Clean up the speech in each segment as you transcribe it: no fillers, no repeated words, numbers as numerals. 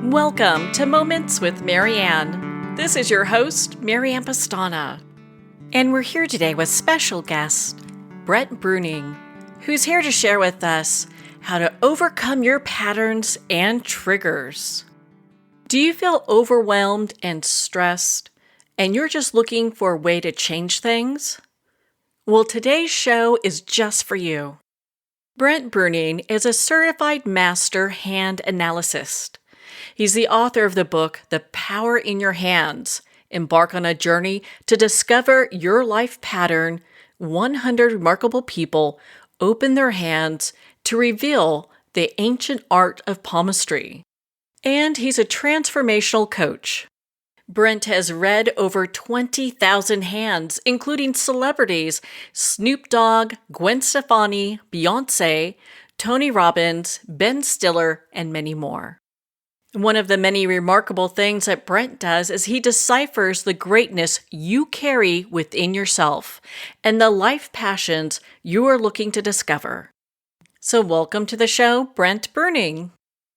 Welcome to Moments with Marianne. This is your host, Marianne Pastana. And we're here today with special guest, Brent Bruning, who's here to share with us how to overcome your patterns and triggers. Do you feel overwhelmed and stressed, and you're just looking for a way to change things? Well, today's show is just for you. Brent Bruning is a certified master hand analyst. He's the author of the book, The Power in Your Hands. Embark on a journey to discover your life pattern. 100 remarkable people open their hands to reveal the ancient art of palmistry. And he's a transformational coach. Brent has read over 20,000 hands, including celebrities Snoop Dogg, Gwen Stefani, Beyonce, Tony Robbins, Ben Stiller, and many more. One of the many remarkable things that Brent does is he deciphers the greatness you carry within yourself and the life passions you are looking to discover. So welcome to the show, Brent Bruning.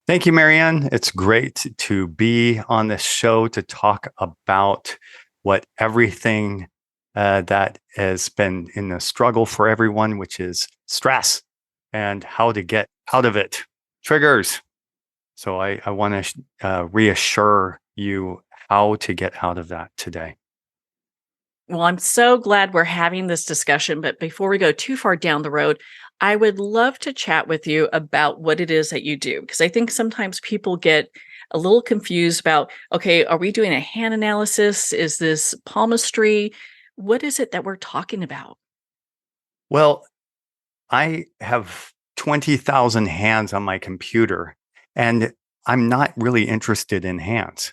Thank you, Marianne. It's great to be on this show to talk about what everything that has been in the struggle for everyone, which is stress and how to get out of it, triggers. So I want to reassure you how to get out of that today. Well, I'm so glad we're having this discussion, but before we go too far down the road, I would love to chat with you about what it is that you do, because I think sometimes people get a little confused about, okay, are we doing a hand analysis? Is this palmistry? What is it that we're talking about? Well, I have 20,000 hands on my computer, and I'm not really interested in hands.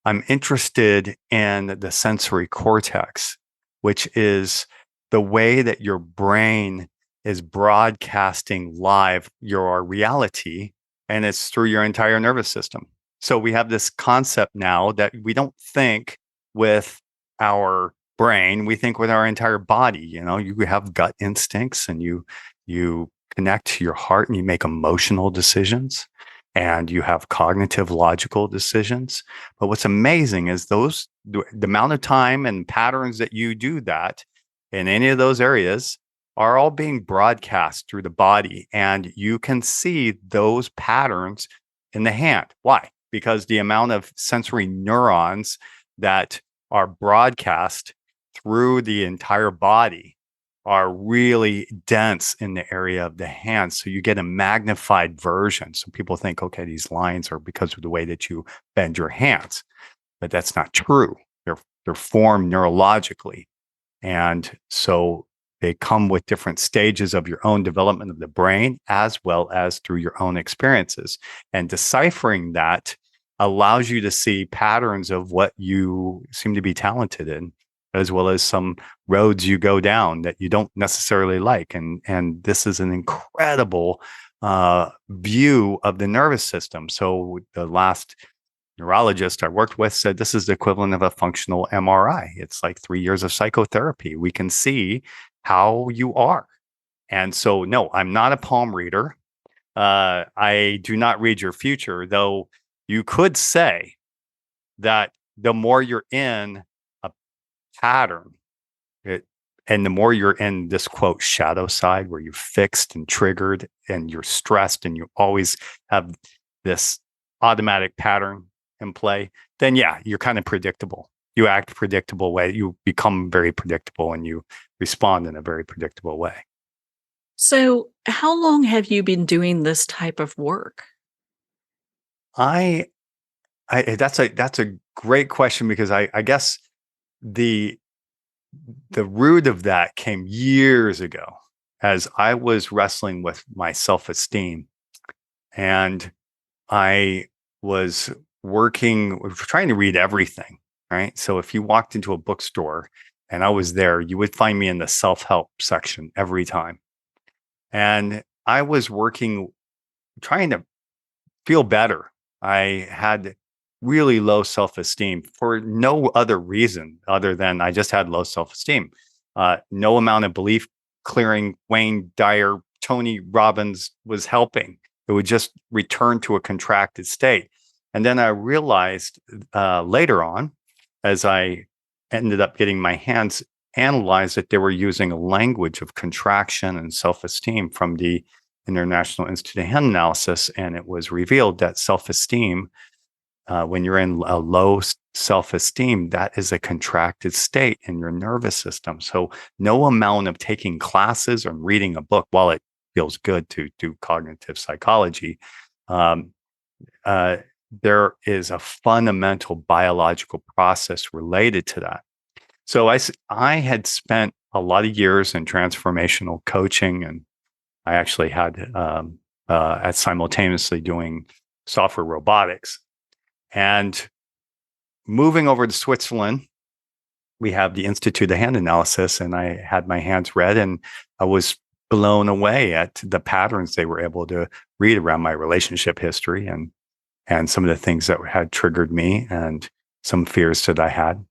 I'm interested in the sensory cortex, which is the way that your brain is broadcasting live your reality, and it's through your entire nervous system. So we have this concept now that we don't think with our brain, we think with our entire body. You know, you have gut instincts and you connect to your heart and you make emotional decisions and you have cognitive logical decisions. But what's amazing is the amount of time and patterns that you do that in any of those areas are all being broadcast through the body. And you can see those patterns in the hand. Why? Because the amount of sensory neurons that are broadcast through the entire body are really dense in the area of the hand. So you get a magnified version. So people think, okay, these lines are because of the way that you bend your hands. But that's not true. They're formed neurologically. And so they come with different stages of your own development of the brain, as well as through your own experiences. And deciphering that allows you to see patterns of what you seem to be talented in, as well as some roads you go down that you don't necessarily like. And this is an incredible view of the nervous system. So the last neurologist I worked with said this is the equivalent of a functional MRI. It's like 3 years of psychotherapy. We can see how you are. And so, no, I'm not a palm reader. I do not read your future, though you could say that the more you're in a pattern, and the more you're in this quote shadow side where you're fixed and triggered and you're stressed and you always have this automatic pattern in play, then yeah, you're kind of predictable. You act predictable way. You become very predictable and you respond in a very predictable way. So, how long have you been doing this type of work? I that's a great question, because I guess the root of that came years ago as I was wrestling with my self-esteem, and I was trying to read everything, right? So if you walked into a bookstore and I was there, you would find me in the self-help section every time. And I was trying to feel better. I had really low self-esteem for no other reason other than I just had low self-esteem. No amount of belief clearing Wayne Dyer, Tony Robbins was helping. It would just return to a contracted state. And then I realized later on, as I ended up getting my hands analyzed, that they were using a language of contraction and self-esteem from the International Institute of Hand Analysis. And it was revealed that self-esteem, when you're in a low self-esteem, that is a contracted state in your nervous system. So no amount of taking classes or reading a book, while it feels good to do cognitive psychology, um, there is a fundamental biological process related to that. So I had spent a lot of years in transformational coaching, and I actually had at simultaneously doing software robotics. And moving over to Switzerland, we have the Institute of Hand Analysis, and I had my hands read, and I was blown away at the patterns they were able to read around my relationship history and some of the things that had triggered me and some fears that I had.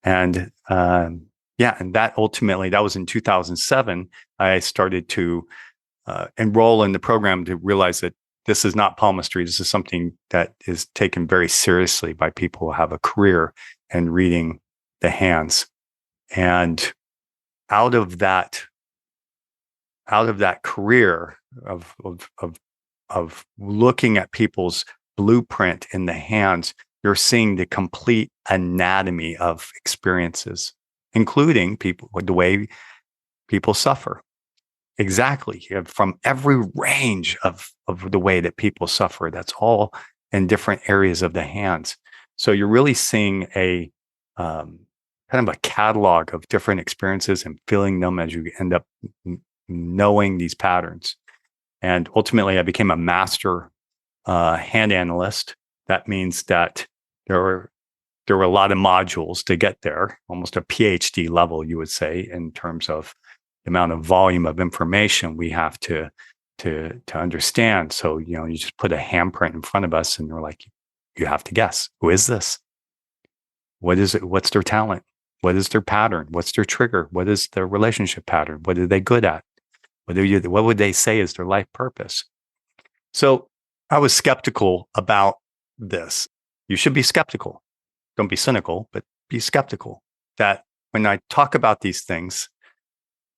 And and that ultimately, that was in 2007, I started to enroll in the program to realize that this is not palmistry. This is something that is taken very seriously by people who have a career in reading the hands. And out of that career of looking at people's blueprint in the hands, you're seeing the complete anatomy of experiences, including the way people suffer. Exactly. From every range of the way that people suffer. That's all in different areas of the hands. So you're really seeing a kind of a catalog of different experiences and feeling them as you end up knowing these patterns. And ultimately, I became a master hand analyst. That means that there were a lot of modules to get there, almost a PhD level, you would say, in terms of the amount of volume of information we have to understand. So, you just put a handprint in front of us and you're like, you have to guess, who is this? What is it? What's their talent? What is their pattern? What's their trigger? What is their relationship pattern? What are they good at? What would they say is their life purpose? So I was skeptical about this. You should be skeptical. Don't be cynical, but be skeptical that when I talk about these things,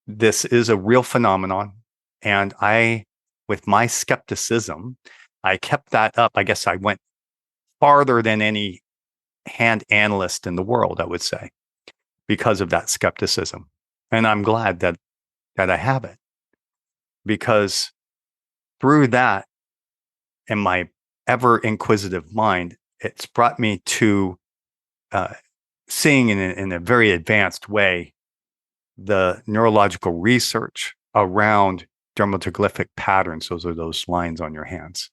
this is a real phenomenon. And with my skepticism, I kept that up. I guess I went farther than any hand analyst in the world, I would say, because of that skepticism. And I'm glad that I have it, because through that, in my ever inquisitive mind, it's brought me to seeing in a very advanced way the neurological research around dermatoglyphic patterns. Those are those lines on your hands,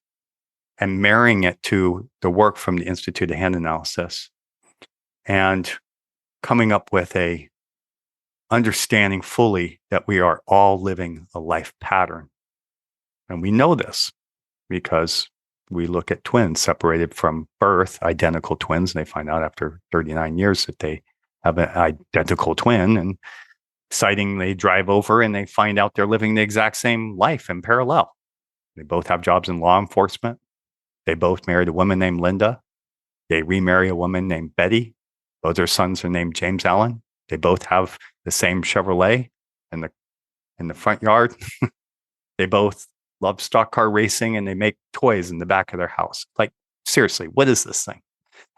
and marrying it to the work from the Institute of Hand Analysis, and coming up with a understanding fully that we are all living a life pattern. And we know this because we look at twins separated from birth, identical twins, and they find out after 39 years that they have an identical twin. And exciting, they drive over and they find out they're living the exact same life in parallel. They both have jobs in law enforcement. They both married a woman named Linda. They remarry a woman named Betty. Both their sons are named James Allen. They both have the same Chevrolet in the front yard. They both love stock car racing, and they make toys in the back of their house. Like, seriously, what is this thing?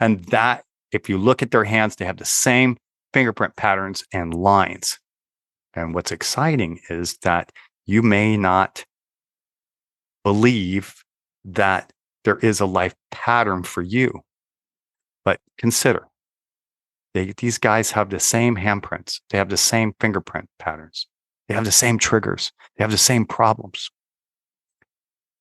And that, if you look at their hands, they have the same fingerprint patterns and lines. And what's exciting is that you may not believe that there is a life pattern for you, but consider these guys have the same handprints. They have the same fingerprint patterns. They have the same triggers. They have the same problems.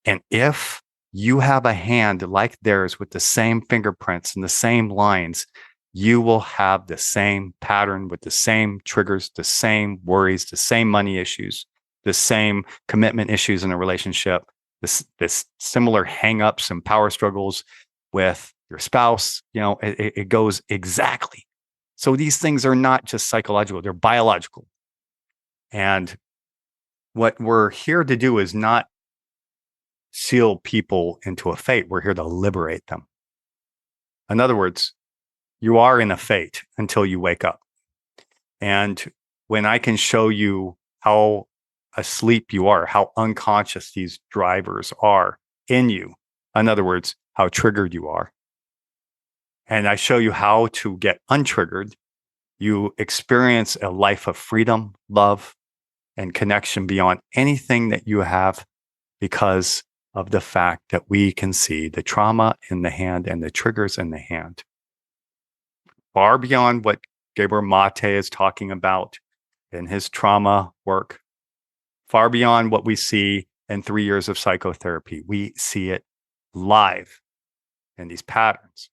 And if you have a hand like theirs with the same fingerprints and the same lines, you will have the same pattern with the same triggers, the same worries, the same money issues, the same commitment issues in a relationship, this similar hangups and power struggles with your spouse. It goes exactly. So these things are not just psychological, they're biological. And what we're here to do is not seal people into a fate. We're here to liberate them. In other words, you are in a fate until you wake up. And when I can show you how asleep you are, how unconscious these drivers are in you, in other words, how triggered you are, and I show you how to get untriggered, you experience a life of freedom, love, and connection beyond anything that you have because of the fact that we can see the trauma in the hand and the triggers in the hand. Far beyond what Gabor Mate is talking about in his trauma work, far beyond what we see in 3 years of psychotherapy. We see it live in these patterns.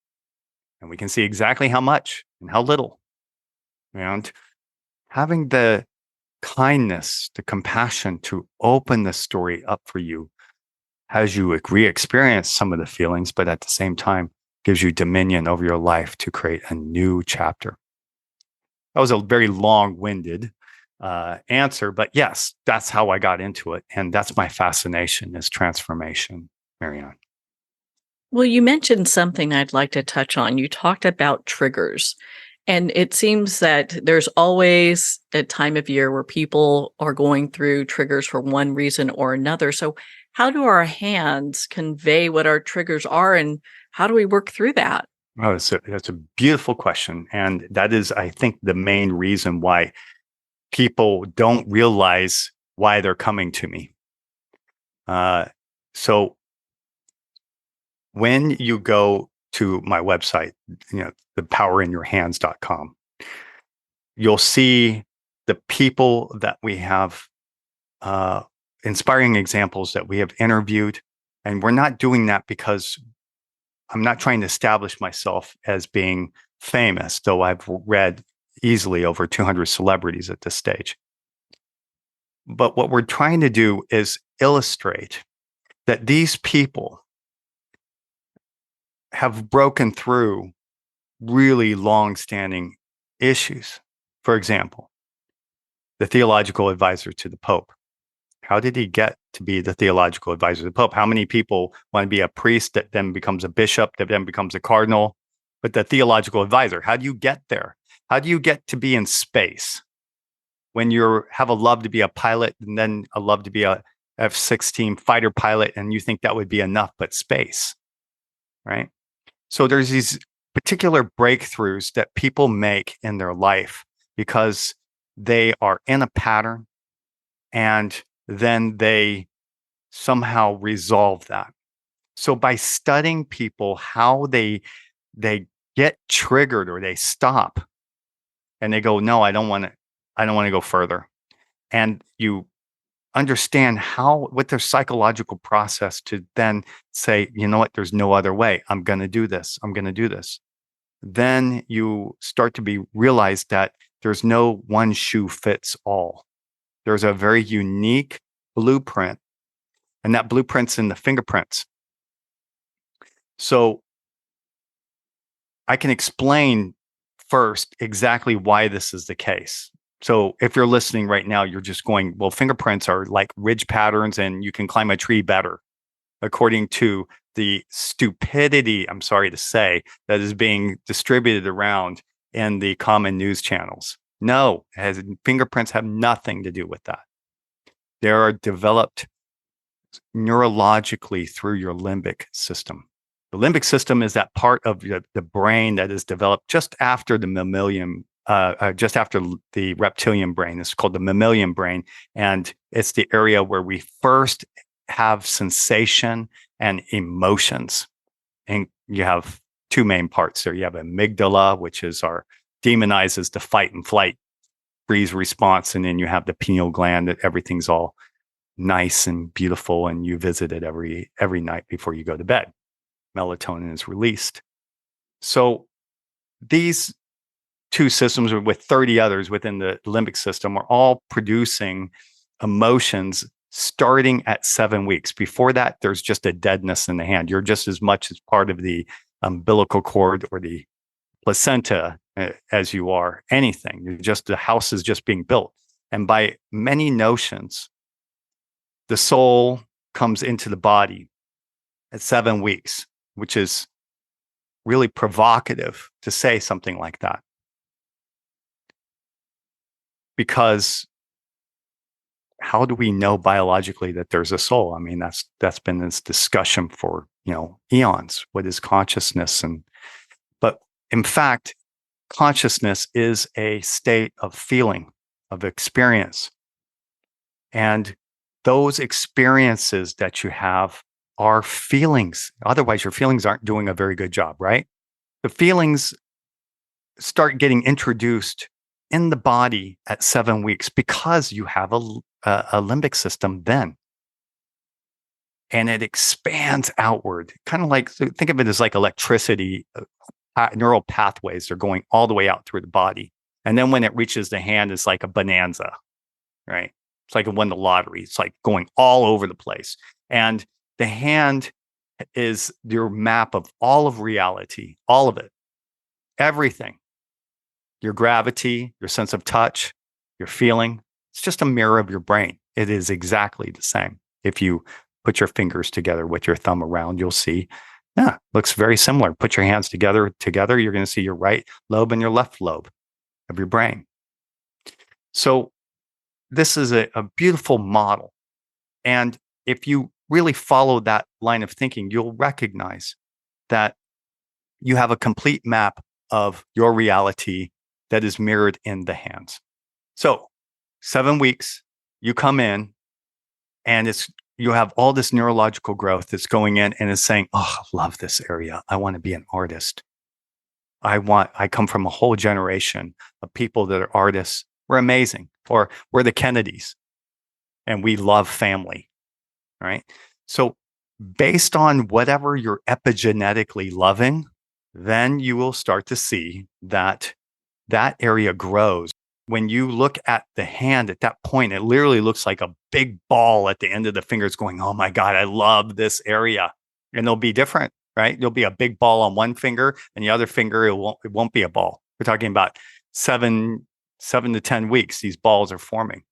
And we can see exactly how much and how little. And having the kindness, the compassion to open the story up for you has you re-experience some of the feelings, but at the same time gives you dominion over your life to create a new chapter. That was a very long-winded answer, but yes, that's how I got into it. And that's my fascination is transformation, Marianne. Well, you mentioned something I'd like to touch on. You talked about triggers. And it seems that there's always a time of year where people are going through triggers for one reason or another. So, how do our hands convey what our triggers are, and how do we work through that? Oh, that's a beautiful question. And that is, I think, the main reason why people don't realize why they're coming to me. So when you go to my website, thepowerinyourhands.com, you'll see the people that we have, inspiring examples that we have interviewed. And we're not doing that because I'm not trying to establish myself as being famous, though I've read easily over 200 celebrities at this stage. But what we're trying to do is illustrate that these people have broken through really long-standing issues. For example, the theological advisor to the Pope. How did he get to be the theological advisor to the Pope? How many people want to be a priest that then becomes a bishop, that then becomes a cardinal? But the theological advisor, how do you get there? How do you get to be in space when you have a love to be a pilot and then a love to be a F-16 fighter pilot and you think that would be enough, but space, right? So there's these particular breakthroughs that people make in their life because they are in a pattern and then they somehow resolve that. So by studying people, how they get triggered or they stop and they go, no, I don't want to go further. And you understand what their psychological process to then say, you know what, there's no other way. I'm going to do this. I'm going to do this. Then you start to realize that there's no one shoe fits all. There's a very unique blueprint, and that blueprint's in the fingerprints. So I can explain first exactly why this is the case. So if you're listening right now, you're just going, well, fingerprints are like ridge patterns and you can climb a tree better, according to the stupidity, I'm sorry to say, that is being distributed around in the common news channels. No, fingerprints have nothing to do with that. They are developed neurologically through your limbic system. The limbic system is that part of the brain that is developed just after the mammalian, just after the reptilian brain. It's called the mammalian brain, and it's the area where we first have sensation and emotions. And you have two main parts there. You have amygdala, which is demonizes the fight and flight freeze response, and then you have the pineal gland that everything's all nice and beautiful, and you visit it every night before you go to bed. Melatonin is released. So these two systems, with 30 others within the limbic system, are all producing emotions starting at 7 weeks. Before that, there's just a deadness in the hand. You're just as much as part of the umbilical cord or the placenta as you are anything. The house is just being built. And by many notions, the soul comes into the body at 7 weeks, which is really provocative to say something like that. Because how do we know biologically that there's a soul? I mean, that's been this discussion for, eons. What is consciousness? But in fact, consciousness is a state of feeling, of experience. And those experiences that you have are feelings. Otherwise, your feelings aren't doing a very good job, right? The feelings start getting introduced in the body at 7 weeks because you have a limbic system then. And it expands outward, kind of like, think of it as like electricity, neural pathways are going all the way out through the body. And then when it reaches the hand, it's like a bonanza, right? It's like it won the lottery. It's like going all over the place. And the hand is your map of all of reality, all of it, everything. Your gravity, your sense of touch, your feeling. It's just a mirror of your brain. It is exactly the same. If you put your fingers together with your thumb around, you'll see, looks very similar. Put your hands together, you're going to see your right lobe and your left lobe of your brain. So this is a beautiful model. And if you really follow that line of thinking, you'll recognize that you have a complete map of your reality that is mirrored in the hands. So 7 weeks, you come in and you have all this neurological growth that's going in and is saying, oh, I love this area. I want to be an artist. I come from a whole generation of people that are artists. We're amazing. Or we're the Kennedys and we love family, right? So based on whatever you're epigenetically loving, then you will start to see that area grows. When you look at the hand at that point, it literally looks like a big ball at the end of the fingers going, oh my God, I love this area. And they'll be different, right? There'll be a big ball on one finger and the other finger, it won't be a ball. We're talking about 7 to 10 weeks, these balls are forming.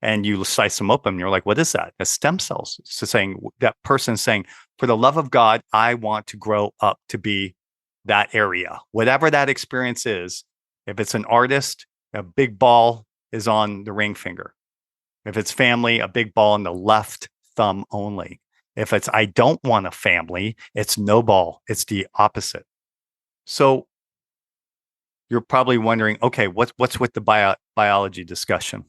And you slice them open, and you're like, what is that? That's stem cells. So saying that person saying, for the love of God, I want to grow up to be that area. Whatever that experience is, if it's an artist, a big ball is on the ring finger. If it's family, a big ball on the left thumb only. If it's I don't want a family, it's no ball. It's the opposite. So you're probably wondering, okay, what's with the biology discussion?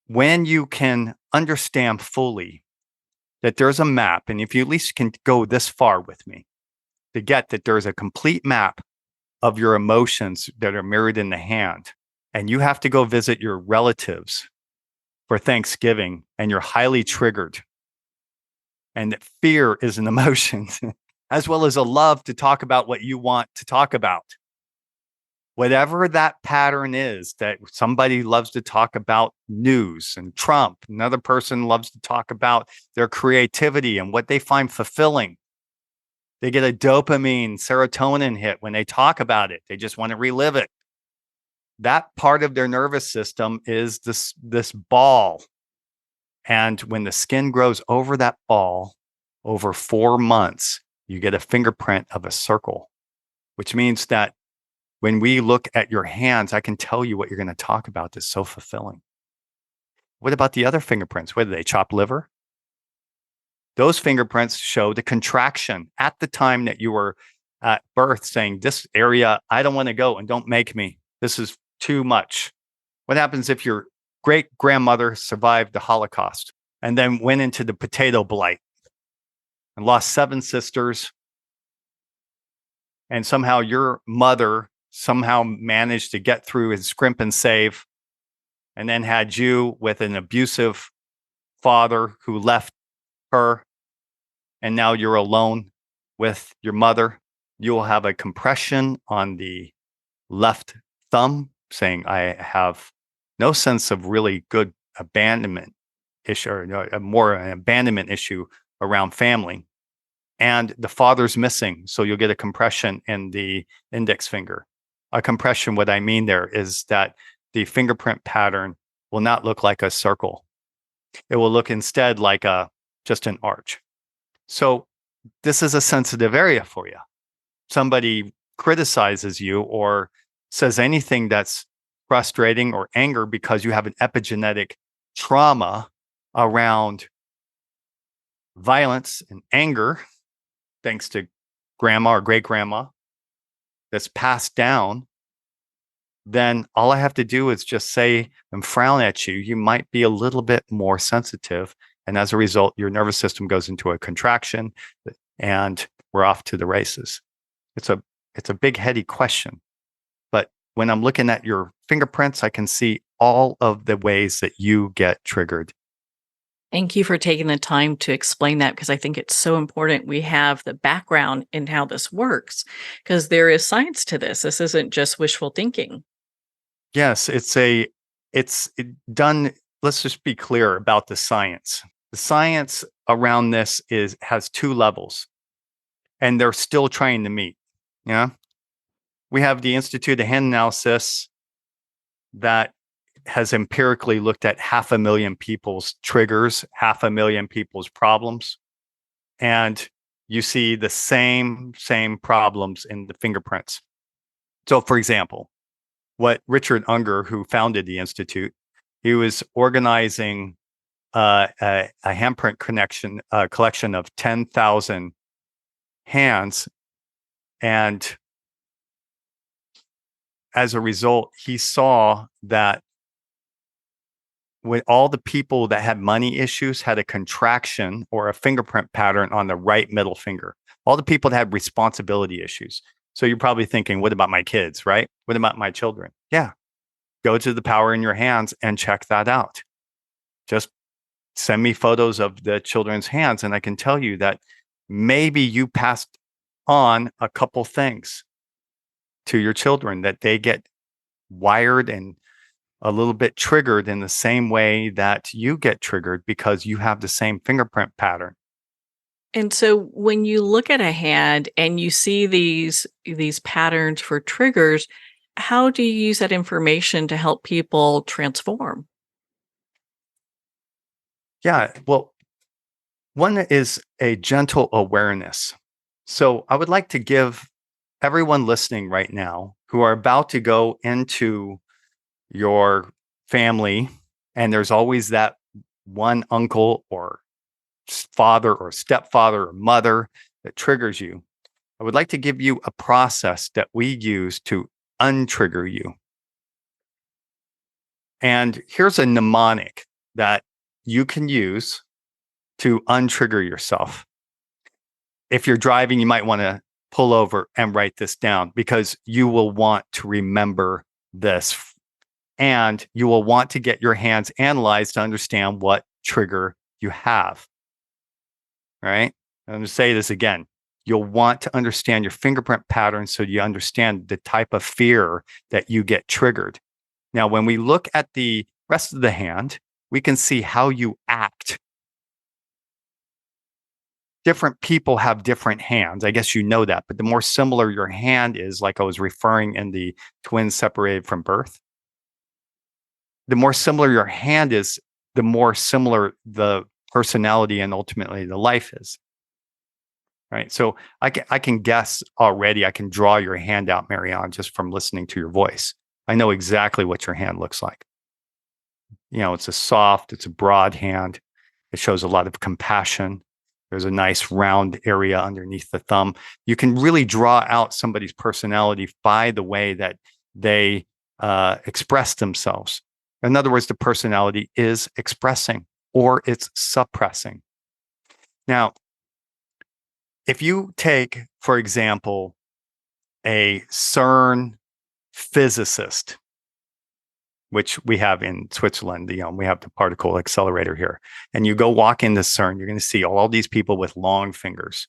When you can understand fully that there's a map, and if you at least can go this far with me to get that there's a complete map of your emotions that are mirrored in the hand, and you have to go visit your relatives for Thanksgiving, and you're highly triggered, and that fear is an emotion, as well as a love to talk about what you want to talk about. Whatever that pattern is, that somebody loves to talk about news and Trump, another person loves to talk about their creativity and what they find fulfilling. They get a dopamine, serotonin hit when they talk about it. They just want to relive it. That part of their nervous system is this ball. And when the skin grows over that ball, over 4 months, you get a fingerprint of a circle, which means that when we look at your hands, I can tell you what you're going to talk about that's so fulfilling. What about the other fingerprints? What do they, chop liver? Those fingerprints show the contraction at the time that you were at birth saying, this area, I don't want to go and don't make me. This is too much. What happens if your great grandmother survived the Holocaust and then went into the potato blight and lost 7 sisters? And somehow your mother somehow managed to get through and scrimp and save, and then had you with an abusive father who left her, and now you're alone with your mother. You will have a compression on the left thumb saying, I have no sense of really good abandonment issue, or more an abandonment issue around family. And the father's missing. So you'll get a compression in the index finger. A compression, what I mean there is that the fingerprint pattern will not look like a circle. It will look instead like just an arch. So this is a sensitive area for you. somebody criticizes you or says anything that's frustrating or anger because you have an epigenetic trauma around violence and anger, thanks to grandma or great grandma, that's passed down, then all I have to do is just say and frown at you. You might be a little bit more sensitive. And as a result, your nervous system goes into a contraction and we're off to the races. It's a big, heady question. But when I'm looking at your fingerprints, I can see all of the ways that you get triggered. Thank you for taking the time to explain that because I think it's so important we have the background in how this works because there is science to this. This isn't just wishful thinking. Yes, done. Let's just be clear about the science. The science around this has two levels, and they're still trying to meet. Yeah, we have the Institute of Hand Analysis that has empirically looked at 500,000 people's triggers, 500,000 people's problems, and you see the same problems in the fingerprints. So, for example, what Richard Unger, who founded the Institute, he was organizing a handprint collection of 10,000 hands. And as a result, he saw that when all the people that had money issues had a contraction or a fingerprint pattern on the right middle finger, all the people that had responsibility issues. So you're probably thinking, what about my kids, right? What about my children? Yeah. Go to the power in your hands and check that out. Just send me photos of the children's hands, and I can tell you that maybe you passed on a couple things to your children, that they get wired and a little bit triggered in the same way that you get triggered because you have the same fingerprint pattern. And so when you look at a hand and you see these patterns for triggers, how do you use that information to help people transform? Yeah, well, one is a gentle awareness. So I would like to give everyone listening right now who are about to go into your family, and there's always that one uncle or father or stepfather or mother that triggers you. I would like to give you a process that we use to untrigger you. And here's a mnemonic that you can use to untrigger yourself. If you're driving, you might want to pull over and write this down because you will want to remember this. And you will want to get your hands analyzed to understand what trigger you have. Right? I'm going to say this again. You'll want to understand your fingerprint pattern so you understand the type of fear that you get triggered. Now, when we look at the rest of the hand, we can see how you act. Different people have different hands. I guess you know that. But the more similar your hand is, like I was referring in the twins separated from birth, the more similar your hand is, the more similar the personality and ultimately the life is. Right. So I can guess already. I can draw your hand out, Marianne, just from listening to your voice. I know exactly what your hand looks like. It's it's a broad hand. It shows a lot of compassion. There's a nice round area underneath the thumb. You can really draw out somebody's personality by the way that they express themselves. In other words, the personality is expressing or it's suppressing. Now, if you take, for example, a CERN physicist, which we have in Switzerland, we have the particle accelerator here, and you go walk into CERN, you're going to see all these people with long fingers.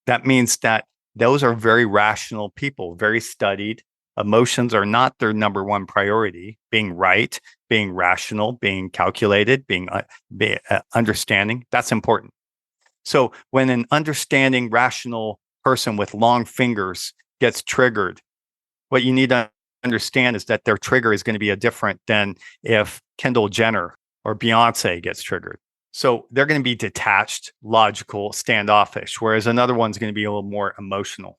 That means that those are very rational people, very studied. Emotions are not their number one priority. Being right, being rational, being calculated, being understanding, that's important. So when an understanding, rational person with long fingers gets triggered, what you need to understand is that their trigger is going to be different than if Kendall Jenner or Beyonce gets triggered. So they're going to be detached, logical, standoffish, whereas another one's going to be a little more emotional.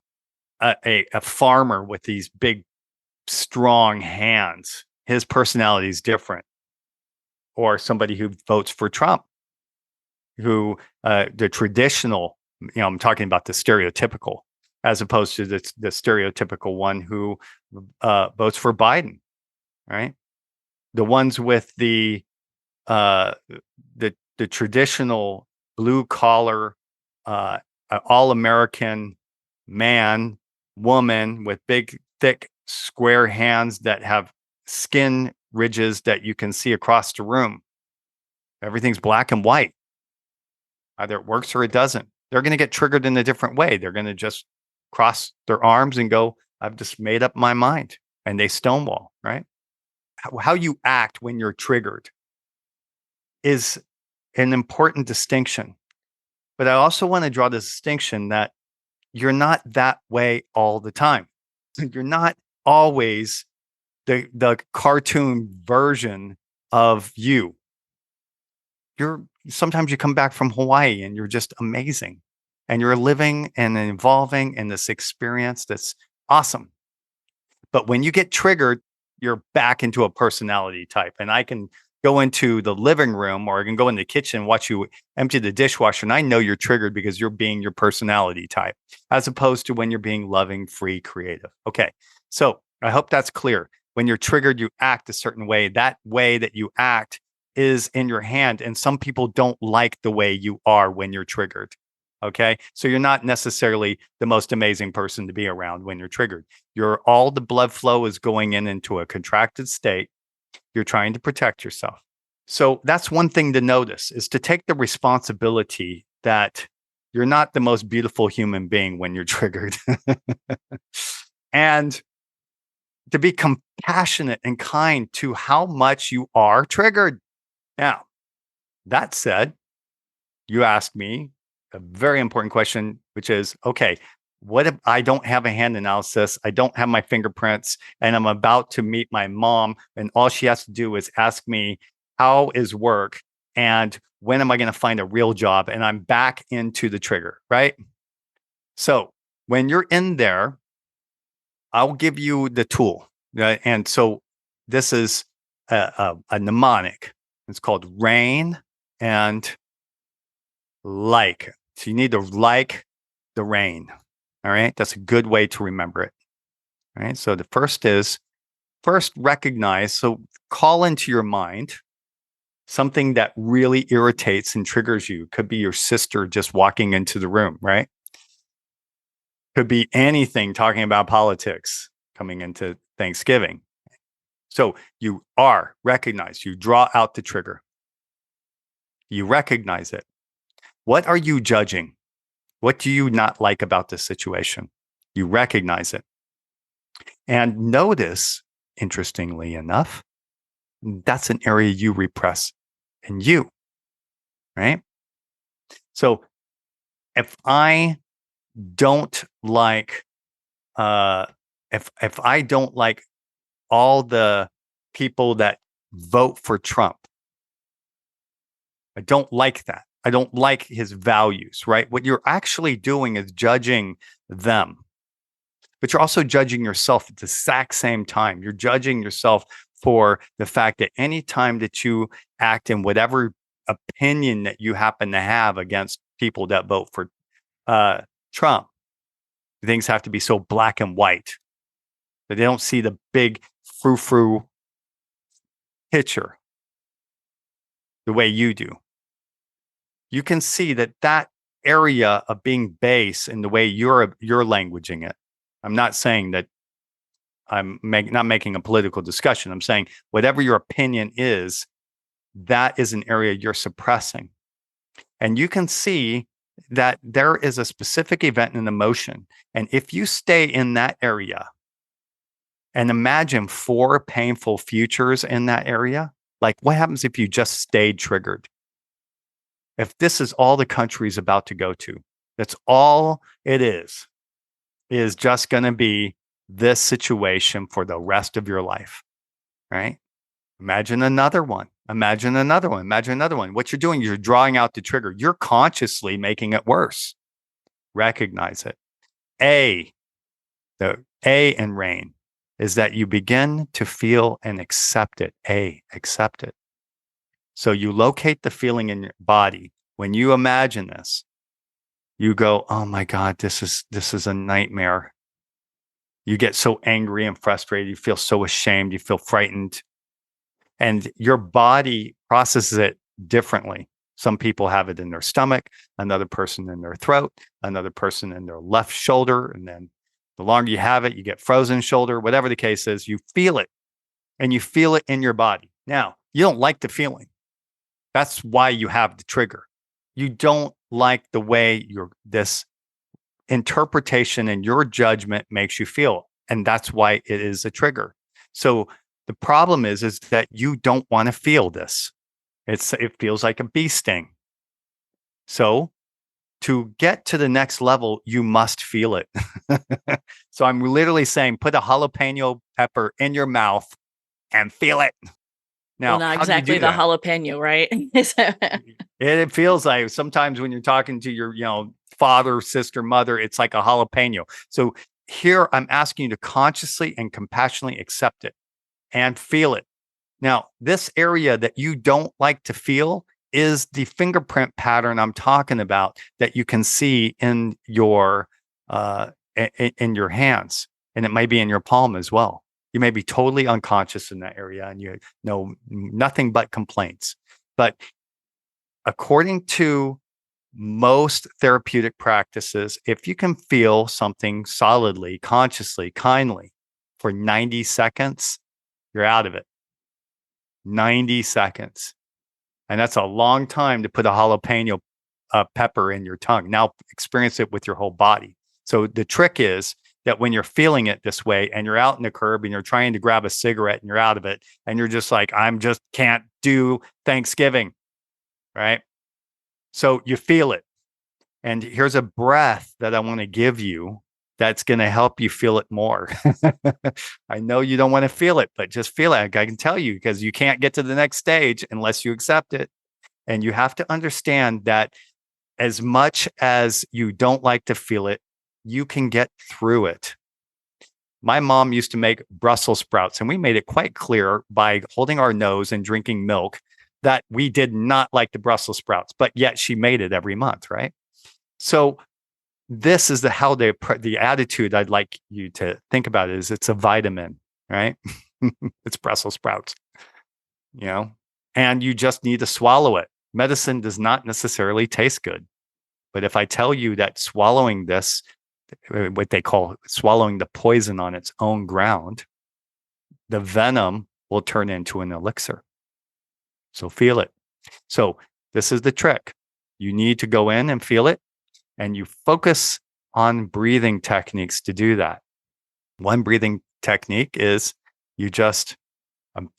a farmer with these big, strong hands. His personality is different. Or somebody who votes for Trump, who the traditional, I'm talking about the stereotypical, as opposed to the stereotypical one who votes for Biden, right? The ones with uh, the traditional blue collar, all American man, woman with big, thick, square hands that have skin ridges that you can see across the room. Everything's black and white. Either it works or it doesn't. They're going to get triggered in a different way. They're going to just cross their arms and go, I've just made up my mind. And they stonewall, right? How you act when you're triggered is an important distinction. But I also want to draw the distinction that you're not that way all the time. You're not always the cartoon version of you. Sometimes you come back from Hawaii and you're just amazing. And you're living and evolving in this experience that's awesome. But when you get triggered, you're back into a personality type. And I can go into the living room or I can go in the kitchen and watch you empty the dishwasher. And I know you're triggered because you're being your personality type, as opposed to when you're being loving, free, creative. Okay. So I hope that's clear. When you're triggered, you act a certain way. That way that you act is in your hand. And some people don't like the way you are when you're triggered. Okay. So you're not necessarily the most amazing person to be around when you're triggered. All the blood flow is going into a contracted state. You're trying to protect yourself. So that's one thing to notice, is to take the responsibility that you're not the most beautiful human being when you're triggered. And to be compassionate and kind to how much you are triggered. Now, that said, you asked me a very important question, which is, okay, what if I don't have a hand analysis? I don't have my fingerprints and I'm about to meet my mom and all she has to do is ask me, how is work? And when am I going to find a real job? And I'm back into the trigger, right? So when you're in there, I'll give you the tool. And so this is a mnemonic. It's called rain and like. So you need to like the rain. All right. That's a good way to remember it. All right. So the first recognize. So call into your mind something that really irritates and triggers you. Could be your sister just walking into the room, right? Could be anything talking about politics coming into Thanksgiving. So you recognize, you draw out the trigger. You recognize it. What are you judging? What do you not like about this situation? You recognize it. And notice, interestingly enough, that's an area you repress in you, right? So if I don't like, if I don't like all the people that vote for Trump, I don't like that. I don't like his values, right? What you're actually doing is judging them, but you're also judging yourself at the exact same time. You're judging yourself for the fact that any time that you act in whatever opinion that you happen to have against people that vote for Trump, things have to be so black and white that they don't see the big frou-frou picture the way you do. You can see that area of being base in the way you're languaging it. I'm not saying that I'm not making a political discussion. I'm saying whatever your opinion is, that is an area you're suppressing. And you can see that there is a specific event and emotion. And if you stay in that area and imagine 4 painful futures in that area, like what happens if you just stayed triggered? If this is all the country's about to go to, that's all it is just going to be this situation for the rest of your life, right? Imagine another one. Imagine another one. Imagine another one. What you're doing, you're drawing out the trigger. You're consciously making it worse. Recognize it. The A in rain is that you begin to feel and accept it. Accept it. So you locate the feeling in your body. When you imagine this, you go, oh my God, this is a nightmare. You get so angry and frustrated. You feel so ashamed. You feel frightened. And your body processes it differently. Some people have it in their stomach, another person in their throat, another person in their left shoulder. And then the longer you have it, you get frozen shoulder, whatever the case is, you feel it and you feel it in your body. Now, you don't like the feeling. That's why you have the trigger. You don't like the way this interpretation and your judgment makes you feel. And that's why it is a trigger. So the problem is that you don't want to feel this. It feels like a bee sting. So to get to the next level, you must feel it. So I'm literally saying, put a jalapeno pepper in your mouth and feel it. Now, well, not how do you exactly do the that? jalapeno, right? It feels like sometimes when you're talking to your, father, sister, mother, it's like a jalapeno. So here I'm asking you to consciously and compassionately accept it and feel it. Now, this area that you don't like to feel is the fingerprint pattern I'm talking about that you can see in your in your hands, and it may be in your palm as well. You may be totally unconscious in that area, and you know nothing but complaints. But according to most therapeutic practices, if you can feel something solidly, consciously, kindly for 90 seconds, you're out of it. 90 seconds. And that's a long time to put a jalapeno pepper in your tongue. Now experience it with your whole body. So the trick is that when you're feeling it this way and you're out in the curb and you're trying to grab a cigarette and you're out of it and you're just like, I'm just can't do Thanksgiving, right? So you feel it. And here's a breath that I want to give you that's going to help you feel it more. I know you don't want to feel it, but just feel it. I can tell you because you can't get to the next stage unless you accept it. And you have to understand that as much as you don't like to feel it, you can get through it. My mom used to make Brussels sprouts, and we made it quite clear by holding our nose and drinking milk that we did not like the Brussels sprouts, but yet she made it every month, right? So this is the attitude I'd like you to think about is it's a vitamin, right? It's Brussels sprouts, and you just need to swallow it. Medicine does not necessarily taste good. But if I tell you that swallowing this, what they call swallowing the poison on its own ground, the venom will turn into an elixir. So feel it. So this is the trick. You need to go in and feel it, and you focus on breathing techniques to do that. One breathing technique is you just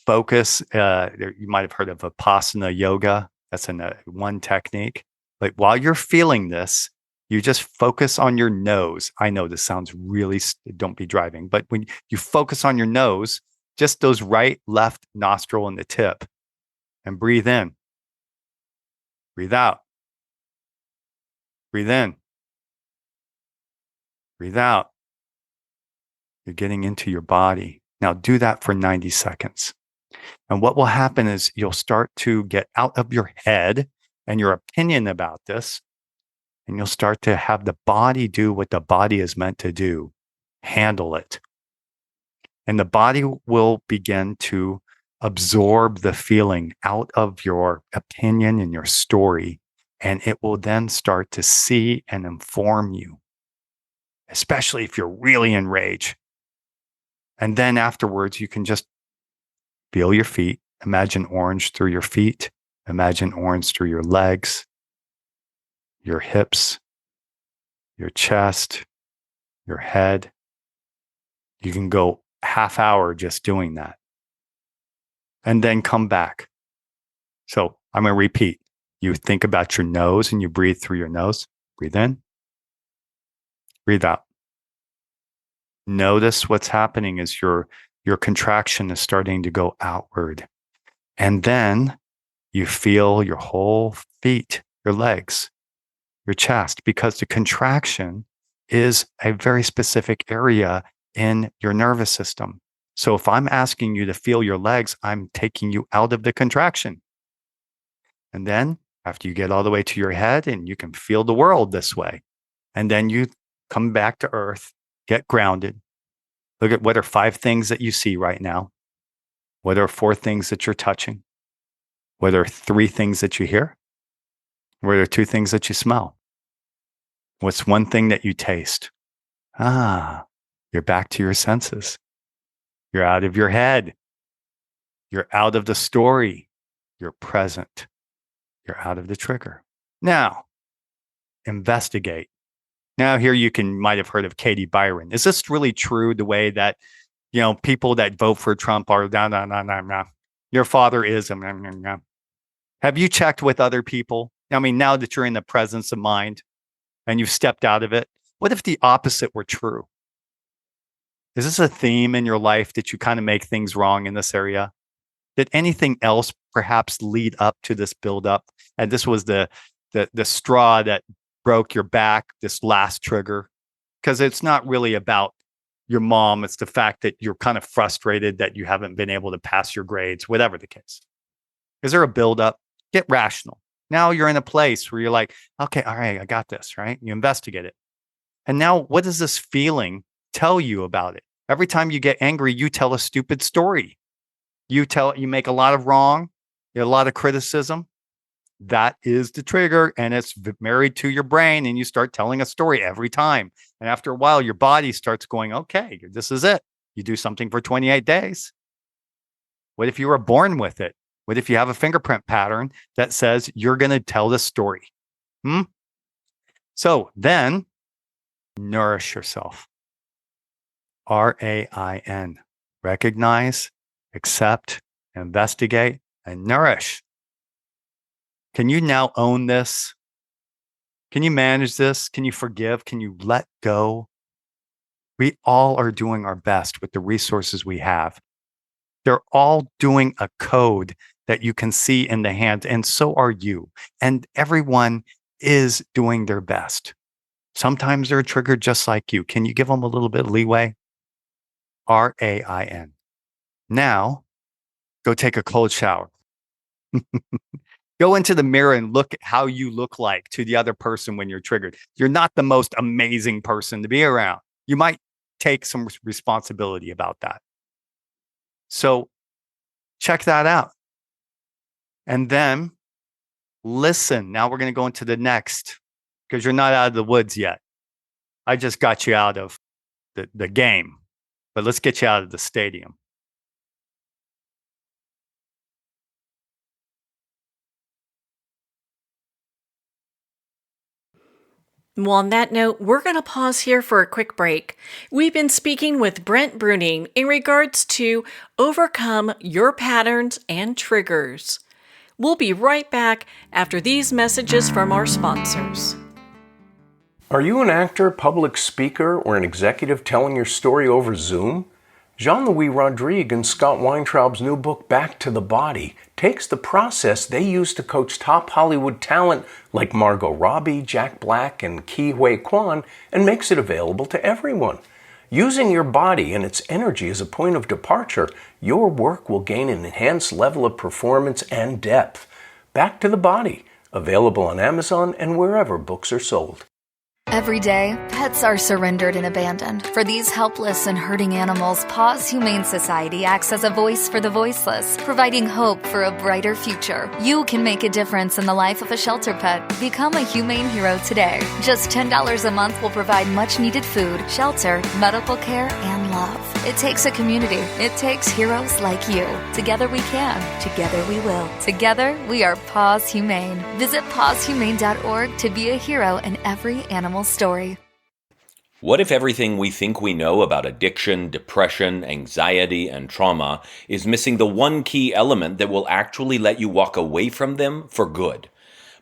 focus. You might have heard of Vipassana yoga. That's one technique. But while you're feeling this, you just focus on your nose. I know this sounds really, don't be driving, but when you focus on your nose, just those right, left nostril and the tip, and breathe in, breathe out, breathe in, breathe out. You're getting into your body. Now do that for 90 seconds. And what will happen is you'll start to get out of your head and your opinion about this, and you'll start to have the body do what the body is meant to do, handle it. And the body will begin to absorb the feeling out of your opinion and your story, and it will then start to see and inform you, especially if you're really in rage. And then afterwards, you can just feel your feet. Imagine orange through your feet. Imagine orange through your legs, your hips, your chest, your head. You can go half hour just doing that. And then come back. So I'm going to repeat. You think about your nose and you breathe through your nose. Breathe in. Breathe out. Notice what's happening is your contraction is starting to go outward. And then you feel your whole feet, your legs, your chest, because the contraction is a very specific area in your nervous system. So if I'm asking you to feel your legs, I'm taking you out of the contraction. And then after you get all the way to your head and you can feel the world this way, and then you come back to earth, get grounded. Look at what are 5 things that you see right now? What are 4 things that you're touching? What are 3 things that you hear? What are 2 things that you smell? What's 1 thing that you taste? You're back to your senses. You're out of your head. You're out of the story. You're present. You're out of the trigger. Now, investigate. Now, here might have heard of Katie Byron. Is this really true? The way that, people that vote for Trump are no. Your father is. Have you checked with other people? I mean, now that you're in the presence of mind and you've stepped out of it, what if the opposite were true? Is this a theme in your life that you kind of make things wrong in this area? Did anything else perhaps lead up to this buildup? And this was the straw that broke your back, this last trigger? Because it's not really about your mom. It's the fact that you're kind of frustrated that you haven't been able to pass your grades, whatever the case. Is there a buildup? Get rational. Now you're in a place where you're like, okay, all right, I got this, right? You investigate it. And now what does this feeling tell you about it? Every time you get angry, you tell a stupid story. You make a lot of wrong, a lot of criticism. That is the trigger, and it's married to your brain, and you start telling a story every time. And after a while, your body starts going, okay, this is it. You do something for 28 days. What if you were born with it? What if you have a fingerprint pattern that says you're going to tell this story? So then nourish yourself. RAIN. Recognize, accept, investigate, and nourish. Can you now own this? Can you manage this? Can you forgive? Can you let go? We all are doing our best with the resources we have. They're all doing a code that you can see in the hands, and so are you. And everyone is doing their best. Sometimes they're triggered just like you. Can you give them a little bit of leeway? RAIN. Now, go take a cold shower. Go into the mirror and look at how you look like to the other person when you're triggered. You're not the most amazing person to be around. You might take some responsibility about that. So check that out. And then listen. Now we're going to go into the next, because you're not out of the woods yet. I just got you out of the game, but let's get you out of the stadium. Well, on that note, we're going to pause here for a quick break. We've been speaking with Brent Bruning in regards to overcome your patterns and triggers. We'll be right back after these messages from our sponsors. Are you an actor, public speaker, or an executive telling your story over Zoom? Jean-Louis Rodrigue and Scott Weintraub's new book, Back to the Body, takes the process they use to coach top Hollywood talent like Margot Robbie, Jack Black, and Ke Huy Quan and makes it available to everyone. Using your body and its energy as a point of departure, your work will gain an enhanced level of performance and depth. Back to the Body, available on Amazon and wherever books are sold. Every day, pets are surrendered and abandoned. For these helpless and hurting animals, Paws Humane Society acts as a voice for the voiceless, providing hope for a brighter future. You can make a difference in the life of a shelter pet. Become a humane hero today. Just $10 a month will provide much-needed food, shelter, medical care, and love. It takes a community. It takes heroes like you. Together we can. Together we will. Together, we are Paws Humane. Visit pawshumane.org to be a hero in every animal story. What if everything we think we know about addiction, depression, anxiety, and trauma is missing the one key element that will actually let you walk away from them for good?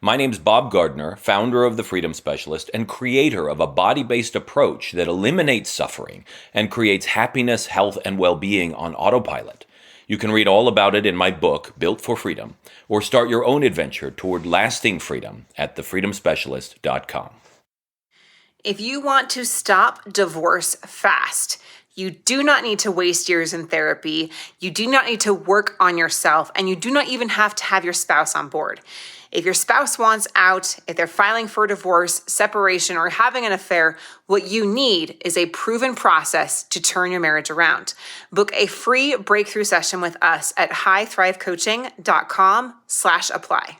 My name's Bob Gardner, founder of The Freedom Specialist and creator of a body-based approach that eliminates suffering and creates happiness, health, and well-being on autopilot. You can read all about it in my book, Built for Freedom, or start your own adventure toward lasting freedom at thefreedomspecialist.com. If you want to stop divorce fast, you do not need to waste years in therapy. You do not need to work on yourself, and you do not even have to have your spouse on board. If your spouse wants out, if they're filing for divorce, separation, or having an affair, what you need is a proven process to turn your marriage around. Book a free breakthrough session with us at highthrivecoaching.com/apply.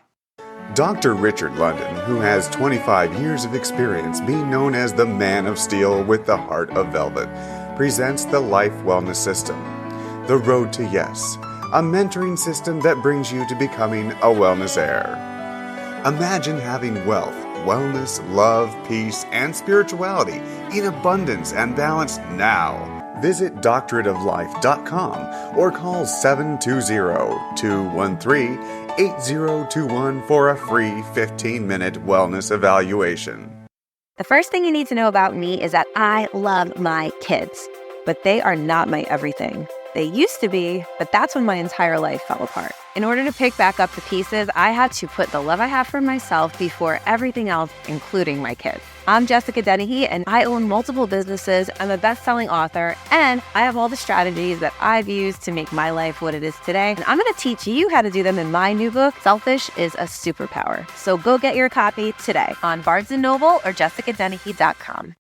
Dr. Richard London, who has 25 years of experience being known as the Man of Steel with the Heart of Velvet, presents the Life Wellness System, The Road to Yes, a mentoring system that brings you to becoming a wellness heir. Imagine having wealth, wellness, love, peace, and spirituality in abundance and balance now. Visit doctorateoflife.com or call 720-213-8021 for a free 15-minute wellness evaluation. The first thing you need to know about me is that I love my kids, but they are not my everything. They used to be, but that's when my entire life fell apart. In order to pick back up the pieces, I had to put the love I have for myself before everything else, including my kids. I'm Jessica Dennehy, and I own multiple businesses. I'm a best-selling author, and I have all the strategies that I've used to make my life what it is today. And I'm going to teach you how to do them in my new book, Selfish is a Superpower. So go get your copy today on Barnes & Noble or jessicadennehy.com.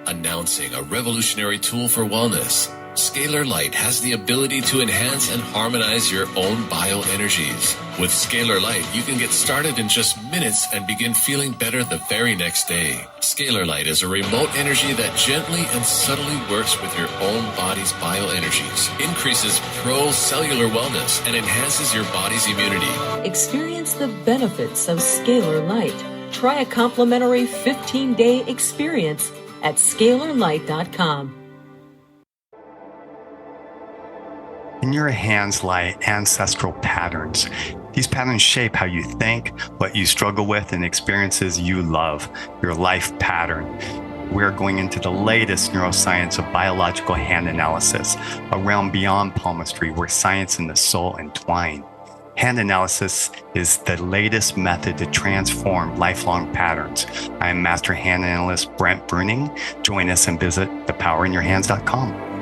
Announcing a revolutionary tool for wellness. Scalar Light has the ability to enhance and harmonize your own bioenergies. With Scalar Light, you can get started in just minutes and begin feeling better the very next day. Scalar Light is a remote energy that gently and subtly works with your own body's bioenergies, increases pro-cellular wellness, and enhances your body's immunity. Experience the benefits of Scalar Light. Try a complimentary 15-day experience at scalarlight.com. In your hands lie ancestral patterns. These patterns shape how you think, what you struggle with, and experiences you love, your life pattern. We're going into the latest neuroscience of biological hand analysis, a realm beyond palmistry where science and the soul entwine. Hand analysis is the latest method to transform lifelong patterns. I am Master Hand Analyst Brent Bruning. Join us and visit thepowerinyourhands.com.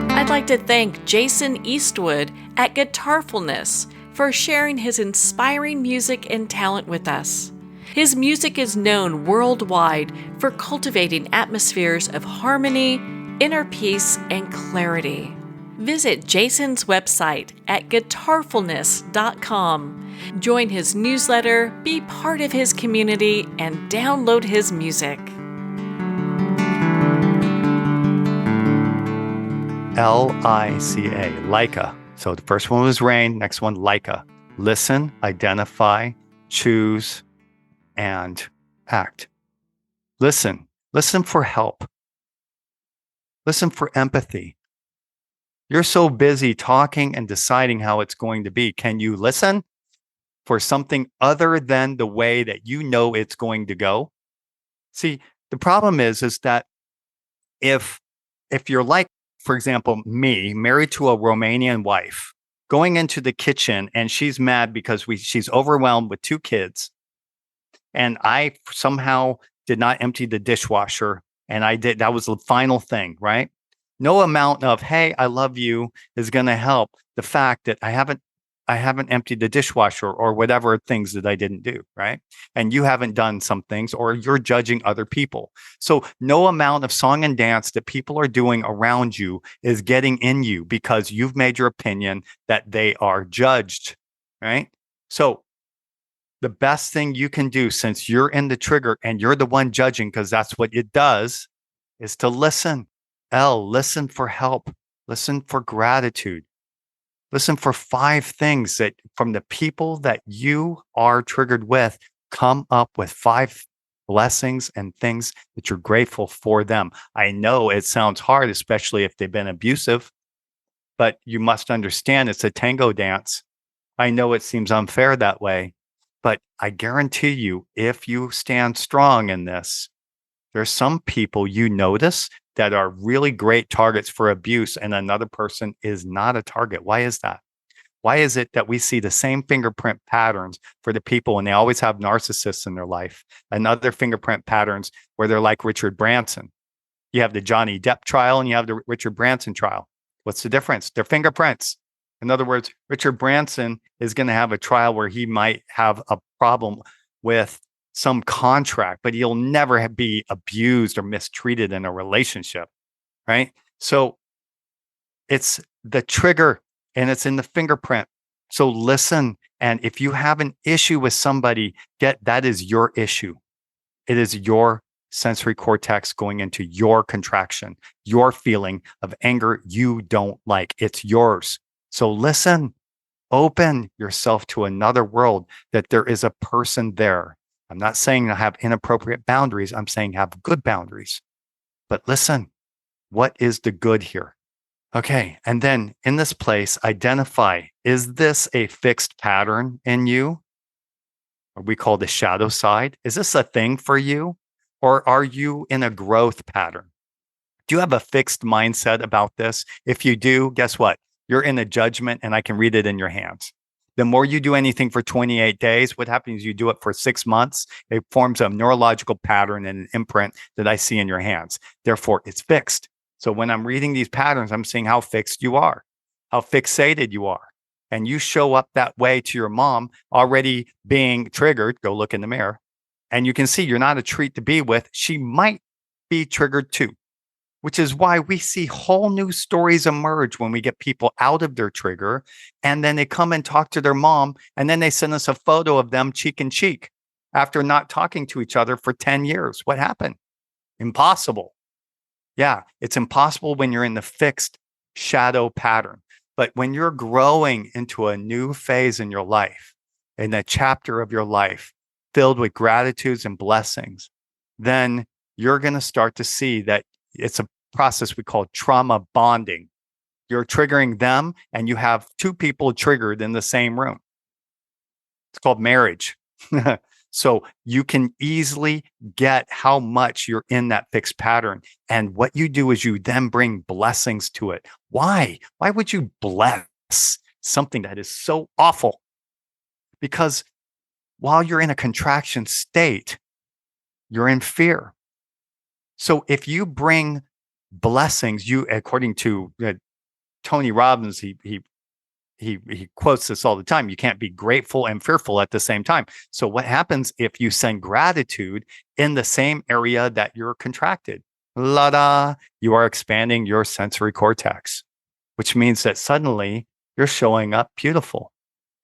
I'd like to thank Jason Eastwood at Guitarfulness for sharing his inspiring music and talent with us. His music is known worldwide for cultivating atmospheres of harmony, inner peace, and clarity. Visit Jason's website at guitarfulness.com. Join his newsletter, be part of his community, and download his music. L-I-C-A, Leica. So the first one was rain, next one, Leica. Listen, identify, choose, and act. Listen. Listen for help. Listen for empathy. You're so busy talking and deciding how it's going to be. Can you listen for something other than the way that you know it's going to go? See, the problem is that if you're like, for example, me, married to a Romanian wife, going into the kitchen and she's mad because she's overwhelmed with 2 kids, and I somehow did not empty the dishwasher, and that was the final thing, right? No amount of, hey, I love you is going to help the fact that I haven't emptied the dishwasher or whatever things that I didn't do, right? And you haven't done some things, or you're judging other people. So no amount of song and dance that people are doing around you is getting in you because you've made your opinion that they are judged, right? So the best thing you can do, since you're in the trigger and you're the one judging, because that's what it does, is to listen. Listen for help. Listen for gratitude. Listen for 5 things that from the people that you are triggered with, come up with 5 blessings and things that you're grateful for them. I know it sounds hard, especially if they've been abusive, but you must understand it's a tango dance. I know it seems unfair that way, but I guarantee you, if you stand strong in this, there's some people you notice that are really great targets for abuse, and another person is not a target. Why is that? Why is it that we see the same fingerprint patterns for the people and they always have narcissists in their life, and other fingerprint patterns where they're like Richard Branson? You have the Johnny Depp trial and you have the Richard Branson trial. What's the difference? They're fingerprints. In other words, Richard Branson is going to have a trial where he might have a problem with some contract, but he'll never be abused or mistreated in a relationship, right? So it's the trigger and it's in the fingerprint. So listen, and if you have an issue with somebody, that is your issue. It is your sensory cortex going into your contraction, your feeling of anger you don't like. It's yours. So listen, open yourself to another world, that there is a person there. I'm not saying have inappropriate boundaries. I'm saying have good boundaries. But listen, what is the good here? Okay. And then in this place, identify, is this a fixed pattern in you? Or we call the shadow side. Is this a thing for you? Or are you in a growth pattern? Do you have a fixed mindset about this? If you do, guess what? You're in a judgment and I can read it in your hands. The more you do anything for 28 days, what happens is you do it for 6 months. It forms a neurological pattern and an imprint that I see in your hands. Therefore, it's fixed. So when I'm reading these patterns, I'm seeing how fixed you are, how fixated you are. And you show up that way to your mom already being triggered. Go look in the mirror. And you can see you're not a treat to be with. She might be triggered too, which is why we see whole new stories emerge when we get people out of their trigger. And then they come and talk to their mom. And then they send us a photo of them cheek in cheek after not talking to each other for 10 years. What happened? Impossible. Yeah, it's impossible when you're in the fixed shadow pattern. But when you're growing into a new phase in your life, in a chapter of your life filled with gratitudes and blessings, then you're going to start to see that it's a process we call trauma bonding. You're triggering them and you have two people triggered in the same room. It's called marriage. So you can easily get how much you're in that fixed pattern. And what you do is you then bring blessings to it. Why? Why would you bless something that is so awful? Because while you're in a contraction state, you're in fear. So if you bring blessings, you, according to Tony Robbins, he quotes this all the time. You can't be grateful and fearful at the same time. So what happens if you send gratitude in the same area that you're contracted? La-da, you are expanding your sensory cortex, which means that suddenly you're showing up beautiful.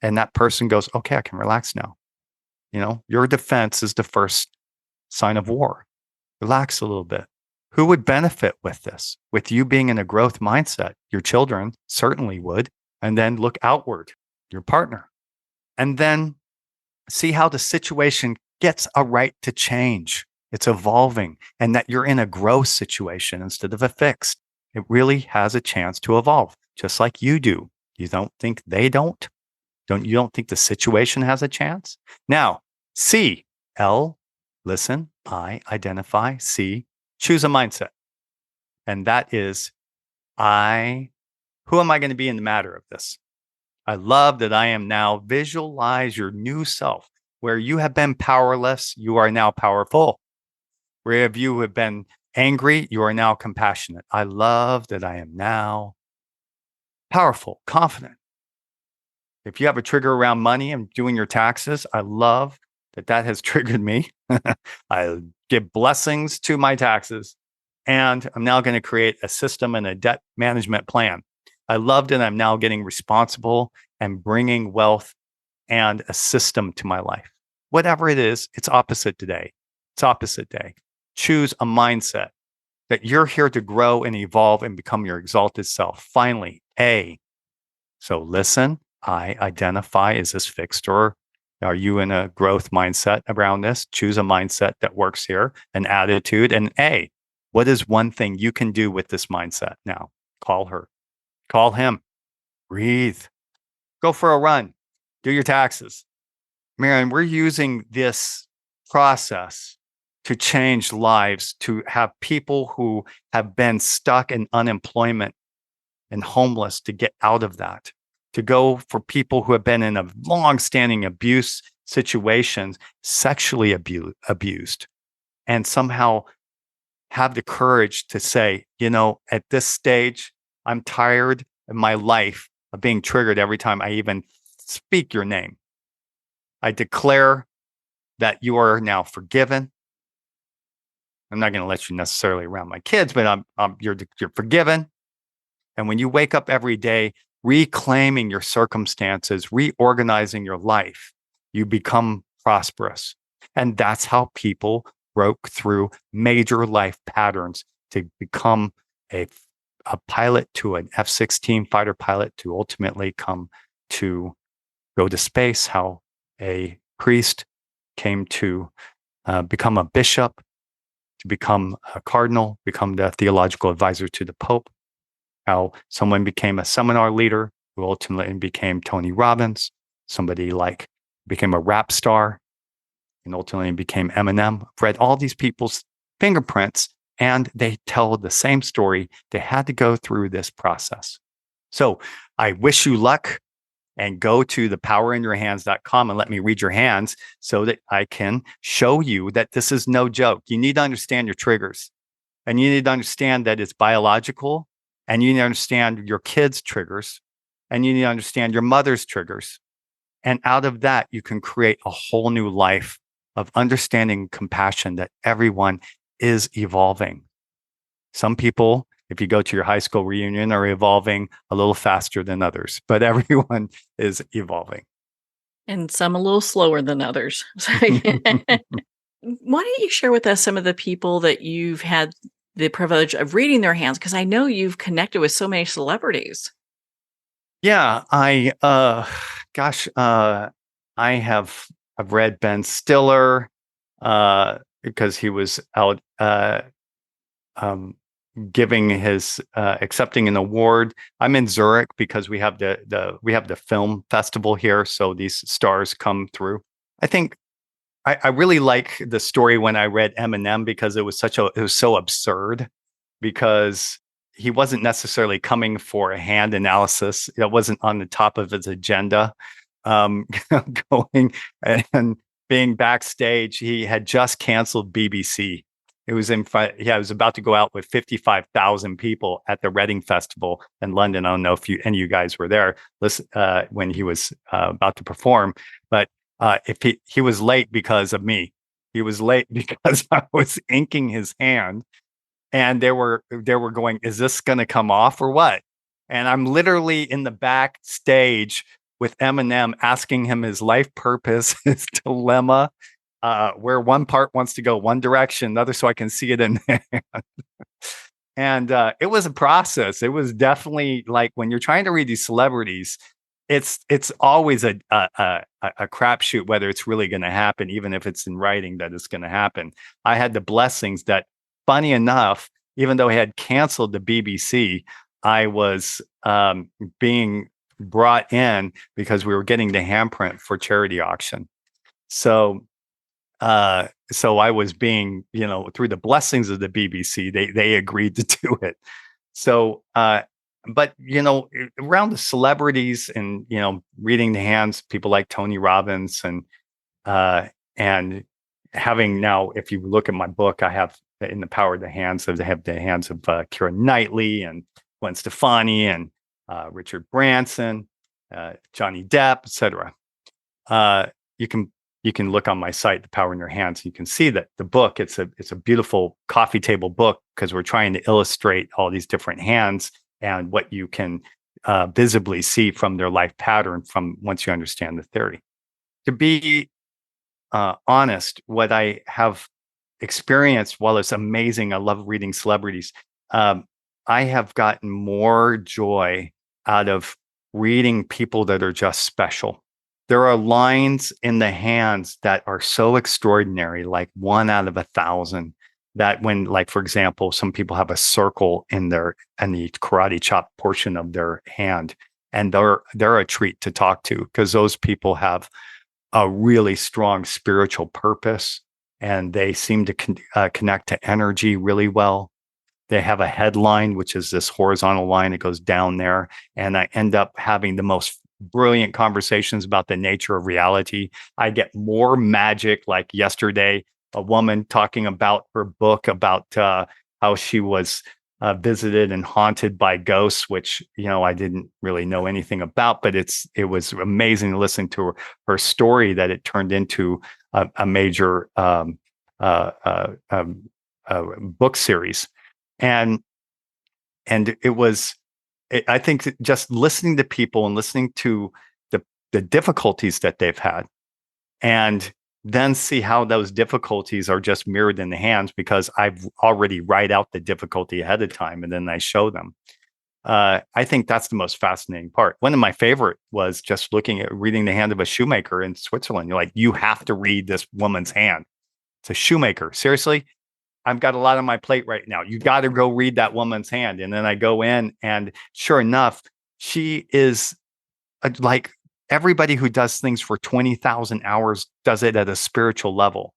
And that person goes, okay, I can relax now. You know, your defense is the first sign of war. Relax a little bit. Who would benefit with this? With you being in a growth mindset? Your children certainly would. And then look outward, your partner. And then see how the situation gets a right to change. It's evolving, and that you're in a growth situation instead of a fixed. It really has a chance to evolve, just like you do. You don't think they don't? You don't think the situation has a chance? Now, C, L, listen, I, identify, C, choose a mindset. And that is, who am I going to be in the matter of this? I love that I am now. Visualize your new self. Where you have been powerless, you are now powerful. Where you have been angry, you are now compassionate. I love that I am now powerful, confident. If you have a trigger around money and doing your taxes, I love that has triggered me. I give blessings to my taxes. And I'm now going to create a system and a debt management plan. I loved it. I'm now getting responsible and bringing wealth and a system to my life. Whatever it is, it's opposite today. It's opposite day. Choose a mindset that you're here to grow and evolve and become your exalted self. Finally, A. So listen, I, identify, is this fixed or are you in a growth mindset around this? Choose a mindset that works here, an attitude. And A, what is one thing you can do with this mindset now? Call her. Call him. Breathe. Go for a run. Do your taxes. Marianne, we're using this process to change lives, to have people who have been stuck in unemployment and homeless to get out of that. to go for people who have been in a long-standing abuse situations, sexually abused, and somehow have the courage to say, at this stage, I'm tired of my life of being triggered every time I even speak your name. I declare that you are now forgiven. I'm not going to let you necessarily around my kids, but you're forgiven. And when you wake up every day, reclaiming your circumstances, reorganizing your life, you become prosperous. And that's how people broke through major life patterns to become a pilot to an F-16 fighter pilot, to ultimately come to go to space, how a priest came to become a bishop, to become a cardinal, become the theological advisor to the Pope, how someone became a seminar leader who ultimately became Tony Robbins, somebody like became a rap star and ultimately became Eminem. I've read all these people's fingerprints and they tell the same story. They had to go through this process. So I wish you luck, and go to thepowerinyourhands.com and let me read your hands so that I can show you that this is no joke. You need to understand your triggers, and you need to understand that it's biological, and you need to understand your kids' triggers, and you need to understand your mother's triggers. And out of that, you can create a whole new life of understanding compassion, that everyone is evolving. Some people, if you go to your high school reunion, are evolving a little faster than others, but everyone is evolving. And some a little slower than others. Why don't you share with us some of the people that you've had the privilege of reading their hands? Because I know you've connected with so many celebrities. Yeah, I've read Ben Stiller because he was out giving his accepting an award. I'm in Zurich because we have the film festival here, so these stars come through. I think I really like the story when I read Eminem, because it was so absurd, because he wasn't necessarily coming for a hand analysis. That wasn't on the top of his agenda. Going and being backstage, he had just canceled BBC. It was in front. Yeah, I was about to go out with 55,000 people at the Reading Festival in London. I don't know if any of you guys were there when he was about to perform, but if he was late because of me. He was late because I was inking his hand, and they were going, "Is this going to come off or what?" And I'm literally in the backstage with Eminem, asking him his life purpose, his dilemma, where one part wants to go one direction, the other, so I can see it in there. And it was a process. It was definitely like, when you're trying to read these celebrities, it's always a crapshoot whether it's really going to happen, even if it's in writing that it's going to happen. I had the blessings that, funny enough, even though I had canceled the BBC, I was being brought in because we were getting the handprint for charity auction. So I was being, through the blessings of the BBC, they agreed to do it. So, but around the celebrities and, reading the hands, people like Tony Robbins and having now, if you look at my book, I have in the power of the hands, I have the hands of Keira Knightley and Gwen Stefani and Richard Branson, Johnny Depp, etc. You can look on my site, The Power in Your Hands. You can see that the book, it's a beautiful coffee table book, because we're trying to illustrate all these different hands and what you can visibly see from their life pattern from once you understand the theory. To be honest, what I have experienced, while it's amazing, I love reading celebrities, I have gotten more joy out of reading people that are just special. There are lines in the hands that are so extraordinary, like 1 out of 1,000, that when, like, for example, some people have a circle in the karate chop portion of their hand, and they're a treat to talk to, because those people have a really strong spiritual purpose, and they seem to connect to energy really well. They have a headline, which is this horizontal line that goes down there. And I end up having the most brilliant conversations about the nature of reality. I get more magic. Like yesterday, a woman talking about her book about how she was visited and haunted by ghosts, which I didn't really know anything about, but it was amazing to listen to her story, that it turned into a major book series, and I think that just listening to people and listening to the difficulties that they've had, and then see how those difficulties are just mirrored in the hands, because I've already write out the difficulty ahead of time and then I show them. I think that's the most fascinating part. One of my favorite was just reading the hand of a shoemaker in Switzerland. You're like, you have to read this woman's hand. It's a shoemaker. Seriously? I've got a lot on my plate right now. You got to go read that woman's hand. And then I go in, and sure enough, she is like everybody who does things for 20,000 hours does it at a spiritual level.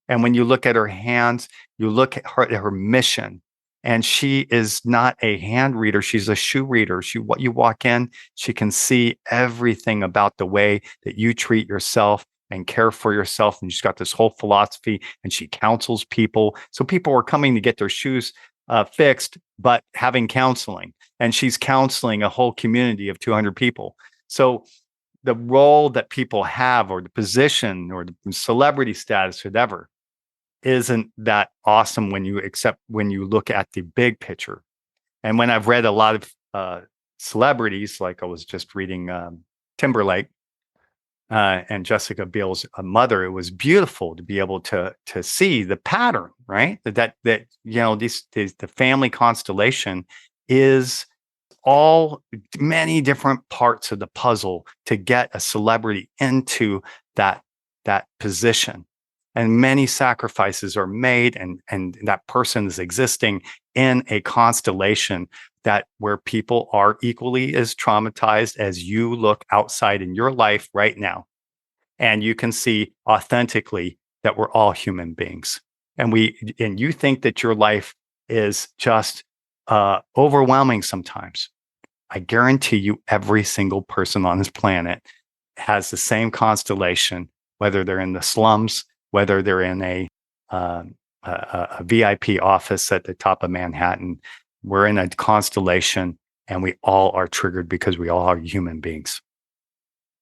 And when you look at her hands, you look at her mission, and she is not a hand reader. She's a shoe reader. What you walk in, she can see everything about the way that you treat yourself and care for yourself. And she's got this whole philosophy, and she counsels people. So people are coming to get their shoes fixed, but having counseling. And she's counseling a whole community of 200 people. So the role that people have, or the position, or the celebrity status, whatever, isn't that awesome when you look at the big picture. And when I've read a lot of celebrities, like I was just reading Timberlake, and Jessica Biel's mother, it was beautiful to be able to see the pattern, right? That the family constellation is all many different parts of the puzzle to get a celebrity into that position. And many sacrifices are made, and that person is existing in a constellation where people are equally as traumatized as you look outside in your life right now. And you can see authentically that we're all human beings. And you think that your life is just overwhelming sometimes. I guarantee you every single person on this planet has the same constellation, whether they're in the slums, whether they're in a VIP office at the top of Manhattan. We're in a constellation, and we all are triggered because we all are human beings.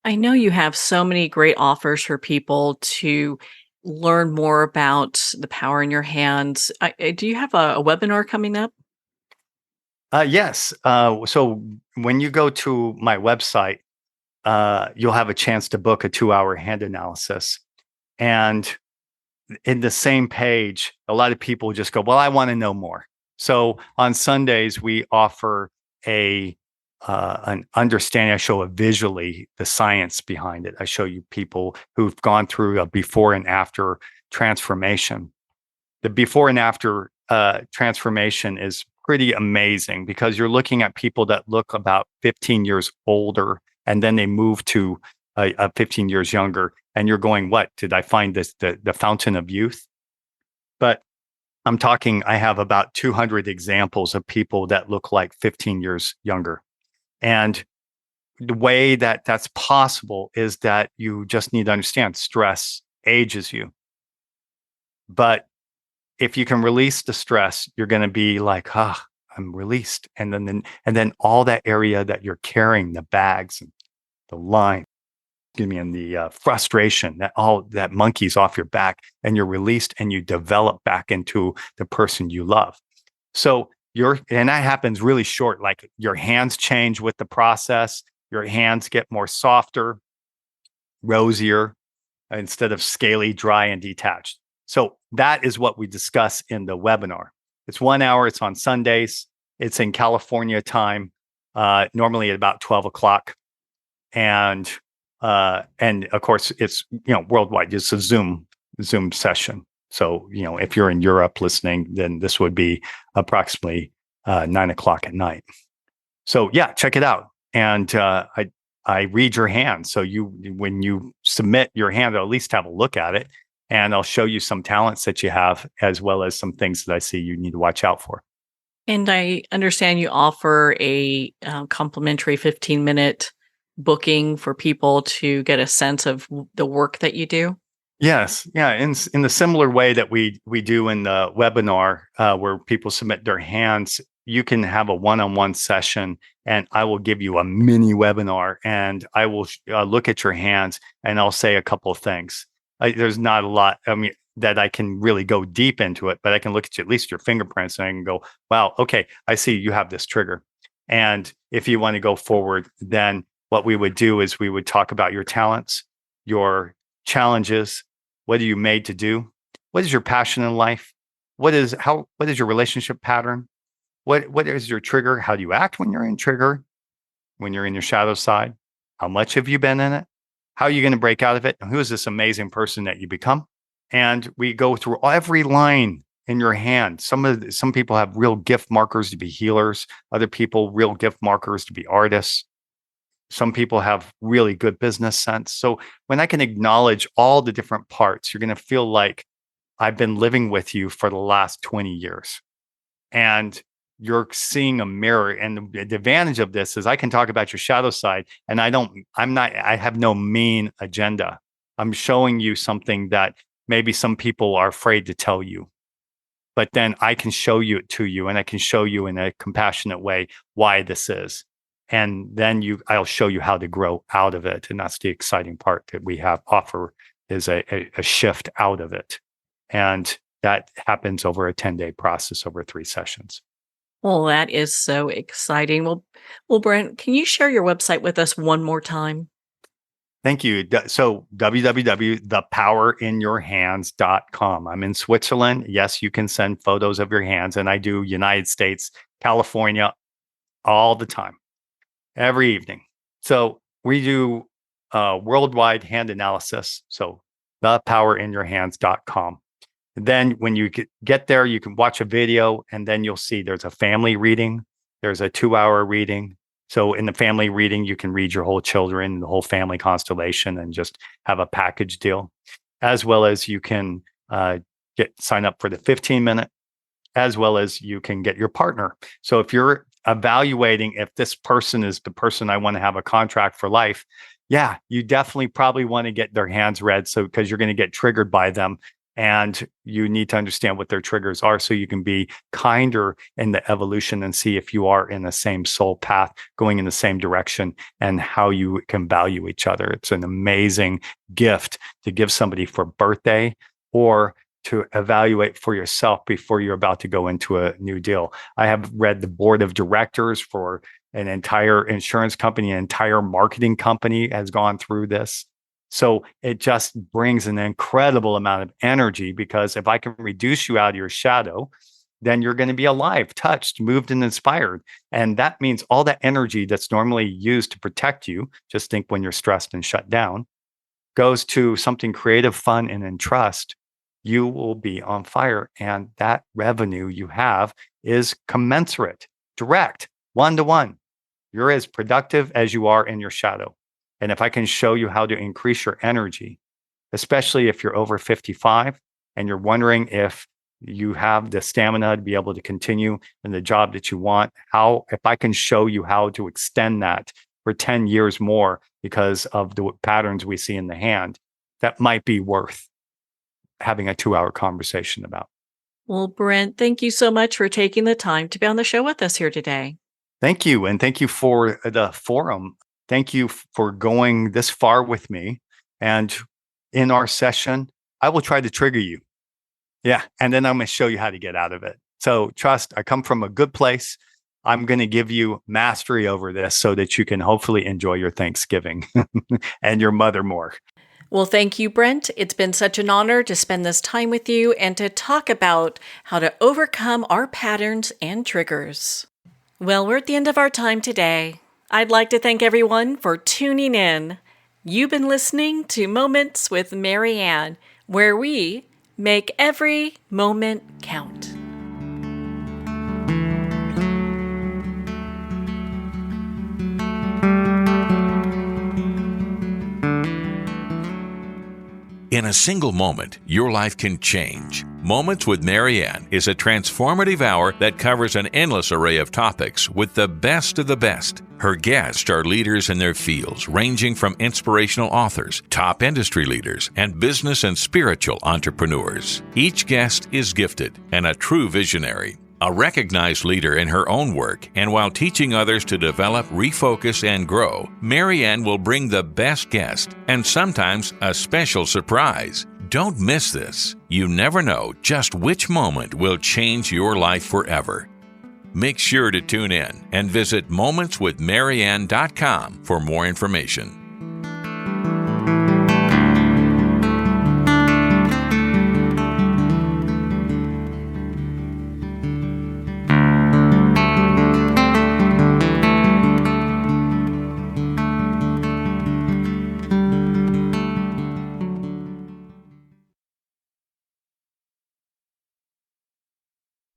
I know you have so many great offers for people to learn more about the power in your hands. Do you have a webinar coming up? Yes. So when you go to my website, you'll have a chance to book a 2-hour hand analysis. And in the same page, a lot of people just go, well, I want to know more. So on Sundays, we offer an understanding. I show visually the science behind it. I show you people who've gone through a before and after transformation. The before and after transformation is pretty amazing, because you're looking at people that look about 15 years older, and then they move to 15 years younger, and you're going, what, did I find the fountain of youth? But I have about 200 examples of people that look like 15 years younger. And the way that that's possible is that you just need to understand stress ages you. But if you can release the stress, you're going to be like, I'm released. And then all that area that you're carrying, the bags and the line, and the frustration, that monkey's off your back, and you're released, and you develop back into the person you love. So and that happens really short. Like your hands change with the process. Your hands get more softer, rosier, instead of scaly, dry, and detached. So that is what we discuss in the webinar. It's 1 hour. It's on Sundays. It's in California time, normally at about 12 o'clock. And of course, it's worldwide. It's a Zoom session. So if you're in Europe listening, then this would be approximately 9 o'clock at night. So yeah, check it out. And I read your hand. So when you submit your hand, I'll at least have a look at it, and I'll show you some talents that you have, as well as some things that I see you need to watch out for. And I understand you offer a complimentary 15-minute booking for people to get a sense of the work that you do? Yes. Yeah. In the similar way that we do in the webinar, where people submit their hands, you can have a one-on-one session, and I will give you a mini webinar, and I will look at your hands, and I'll say a couple of things. There's not a lot, that I can really go deep into it, but I can look at at least your fingerprints, and I can go, wow, okay, I see you have this trigger. And if you want to go forward, then what we would do is we would talk about your talents, your challenges. What are you made to do? What is your passion in life? What is your relationship pattern? What is your trigger? How do you act when you're in trigger? When you're in your shadow side? How much have you been in it? How are you going to break out of it? And who is this amazing person that you become? And we go through every line in your hand. Some people have real gift markers to be healers. Other people, real gift markers to be artists. Some people have really good business sense. So when I can acknowledge all the different parts, you're going to feel like I've been living with you for the last 20 years. And you're seeing a mirror. And the advantage of this is I can talk about your shadow side, and I have no mean agenda. I'm showing you something that maybe some people are afraid to tell you. But then I can show you it to you, and I can show you in a compassionate way why this is. And then I'll show you how to grow out of it. And that's the exciting part that we offer is a shift out of it. And that happens over a 10-day process over 3 sessions. Well, that is so exciting. Well, Brent, can you share your website with us one more time? Thank you. So www.thepowerinyourhands.com. I'm in Switzerland. Yes, you can send photos of your hands, and I do United States, California, all the time, every evening. So we do worldwide hand analysis. So thepowerinyourhands.com. Then when you get there, you can watch a video, and then you'll see there's a family reading. There's a 2-hour reading. So in the family reading, you can read your whole children, the whole family constellation, and just have a package deal, as well as you can sign up for the 15-minute, as well as you can get your partner. So if you're evaluating if this person is the person I want to have a contract for life, yeah, you definitely probably want to get their hands read. So because you're going to get triggered by them. And you need to understand what their triggers are so you can be kinder in the evolution and see if you are in the same soul path, going in the same direction, and how you can value each other. It's an amazing gift to give somebody for birthday or to evaluate for yourself before you're about to go into a new deal. I have read the board of directors for an entire insurance company, an entire marketing company has gone through this. So it just brings an incredible amount of energy, because if I can reduce you out of your shadow, then you're going to be alive, touched, moved, and inspired. And that means all that energy that's normally used to protect you, just think when you're stressed and shut down, goes to something creative, fun, and in trust. You will be on fire. And that revenue you have is commensurate, direct, 1-to-1. You're as productive as you are in your shadow. And if I can show you how to increase your energy, especially if you're over 55 and you're wondering if you have the stamina to be able to continue in the job that you want, if I can show you how to extend that for 10 years more because of the patterns we see in the hand, that might be worth having a 2-hour conversation about. Well, Brent, thank you so much for taking the time to be on the show with us here today. Thank you. And thank you for the forum. Thank you for going this far with me. And in our session, I will try to trigger you. Yeah. And then I'm going to show you how to get out of it. So trust, I come from a good place. I'm going to give you mastery over this so that you can hopefully enjoy your Thanksgiving and your mother more. Well, thank you, Brent. It's been such an honor to spend this time with you and to talk about how to overcome our patterns and triggers. Well, we're at the end of our time today. I'd like to thank everyone for tuning in. You've been listening to Moments with Marianne, where we make every moment count. In a single moment, your life can change. Moments with Marianne is a transformative hour that covers an endless array of topics with the best of the best. Her guests are leaders in their fields, ranging from inspirational authors, top industry leaders, and business and spiritual entrepreneurs. Each guest is gifted and a true visionary, a recognized leader in her own work, and while teaching others to develop, refocus, and grow, Marianne will bring the best guest and sometimes a special surprise. Don't miss this. You never know just which moment will change your life forever. Make sure to tune in and visit momentswithmarianne.com for more information.